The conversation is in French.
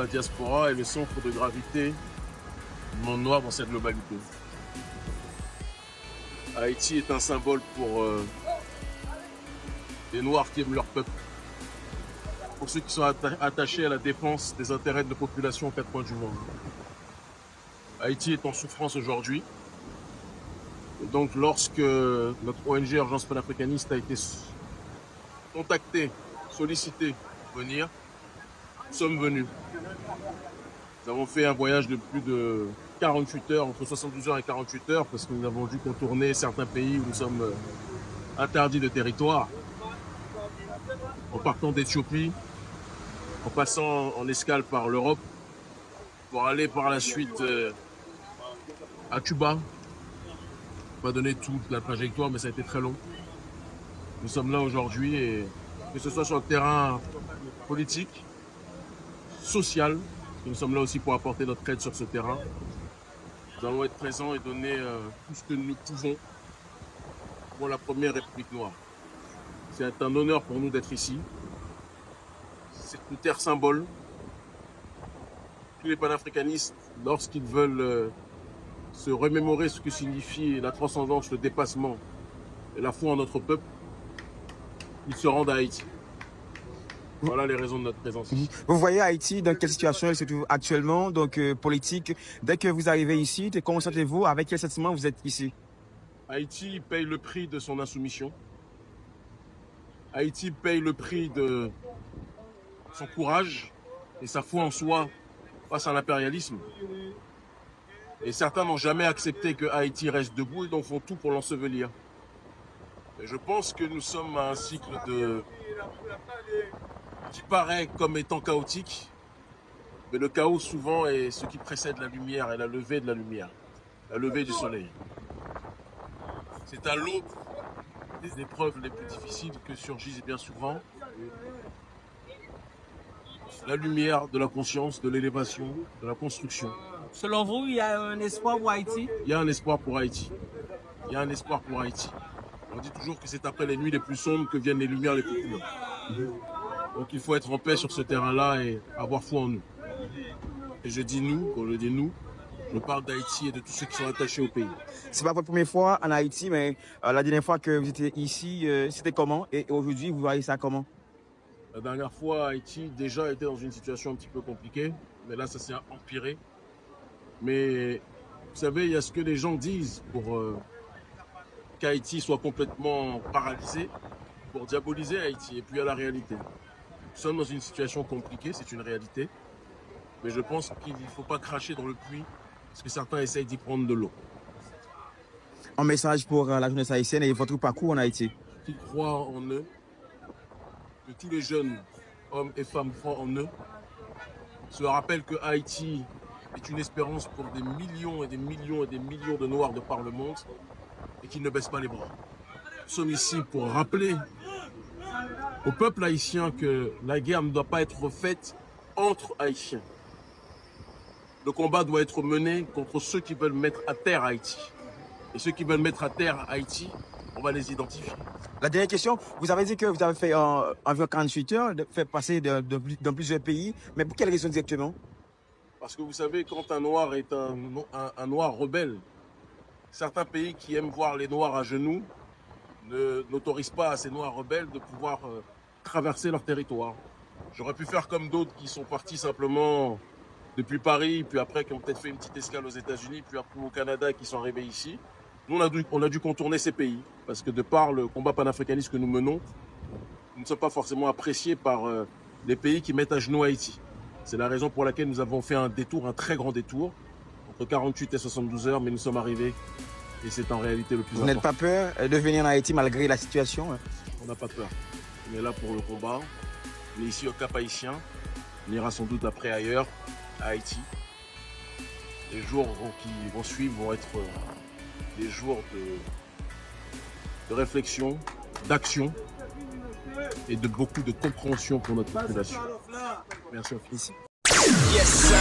diaspora est le centre de gravité du monde noir dans cette globalité. Haïti est un symbole pour les Noirs qui aiment leur peuple, pour ceux qui sont attachés à la défense des intérêts de la population aux quatre coins du monde. Haïti est en souffrance aujourd'hui. Et donc lorsque notre ONG Urgence panafricaniste a été contactée, sollicitée pour venir, nous sommes venus. Nous avons fait un voyage de plus de 48 heures, entre 72 heures et 48 heures, parce que nous avons dû contourner certains pays où nous sommes interdits de territoire. En partant d'Éthiopie, en passant en escale par l'Europe, pour aller par la suite à Cuba. Je ne vais pas donner toute la trajectoire, mais ça a été très long. Nous sommes là aujourd'hui, et que ce soit sur le terrain politique, social, nous sommes là aussi pour apporter notre aide sur ce terrain. Nous allons être présents et donner tout ce que nous pouvons pour la première République noire. C'est un honneur pour nous d'être ici. C'est une terre symbole. Tous les panafricanistes, lorsqu'ils veulent se remémorer ce que signifie la transcendance, le dépassement et la foi en notre peuple, ils se rendent à Haïti. Voilà les raisons de notre présence ici. Vous voyez Haïti dans quelle situation il se trouve actuellement, donc politique. Dès que vous arrivez ici, comment sentez-vous? Avec quel sentiment vous êtes ici? Haïti paye le prix de son insoumission. Haïti paye le prix de son courage et sa foi en soi face à l'impérialisme. Et certains n'ont jamais accepté que Haïti reste debout et donc font tout pour l'ensevelir. Et je pense que nous sommes à un cycle qui paraît comme étant chaotique, mais le chaos souvent est ce qui précède la lumière et la levée de la lumière, la levée du soleil. C'est à l'aube des épreuves les plus difficiles que surgissent bien souvent la lumière de la conscience, de l'élévation, de la construction. Selon vous, il y a un espoir pour Haïti? Il y a un espoir pour Haïti. Il y a un espoir pour Haïti. On dit toujours que c'est après les nuits les plus sombres que viennent les lumières les plus pures. Donc il faut être en paix sur ce terrain-là et avoir foi en nous. Et je dis nous, quand je dis nous, je parle d'Haïti et de tous ceux qui sont attachés au pays. C'est pas votre première fois en Haïti, mais la dernière fois que vous étiez ici, c'était comment? Et aujourd'hui, vous voyez ça comment? La dernière fois, Haïti déjà était dans une situation un petit peu compliquée, mais là, ça s'est empiré. Mais vous savez, il y a ce que les gens disent pour qu'Haïti soit complètement paralysé, pour diaboliser Haïti. Et puis il y a la réalité. Nous sommes dans une situation compliquée, c'est une réalité. Mais je pense qu'il ne faut pas cracher dans le puits, parce que certains essayent d'y prendre de l'eau. Un message pour la jeunesse haïtienne et votre parcours en Haïti. Qu'ils croient en eux, que tous les jeunes hommes et femmes croient en eux, se rappellent que Haïti est une espérance pour des millions et des millions et des millions de Noirs de par le monde, et qu'ils ne baissent pas les bras. Nous sommes ici pour rappeler au peuple haïtien que la guerre ne doit pas être faite entre Haïtiens. Le combat doit être mené contre ceux qui veulent mettre à terre Haïti. Et ceux qui veulent mettre à terre Haïti, on va les identifier. La dernière question, vous avez dit que vous avez fait environ 48 heures, fait passer dans plusieurs pays, mais pour quelle raison exactement? Parce que vous savez, quand un noir est un noir rebelle, certains pays qui aiment voir les noirs à genoux n'autorisent pas à ces noirs rebelles de pouvoir traverser leur territoire. J'aurais pu faire comme d'autres qui sont partis simplement depuis Paris, puis après qui ont peut-être fait une petite escale aux États-Unis, puis après au Canada, qui sont arrivés ici. Nous, on a dû contourner ces pays, parce que de par le combat panafricaniste que nous menons, nous ne sommes pas forcément appréciés par les pays qui mettent à genoux Haïti. C'est la raison pour laquelle nous avons fait un détour, un très grand détour, entre 48 et 72 heures, mais nous sommes arrivés, et c'est en réalité le plus important. Vous n'êtes pas peur de venir en Haïti malgré la situation? On n'a pas peur. On est là pour le combat. On est ici au Cap Haïtien. On ira sans doute après ailleurs, à Haïti. Les jours qui vont suivre vont être des jours de réflexion, d'action et de beaucoup de compréhension pour notre population. Merci. Yes, sir.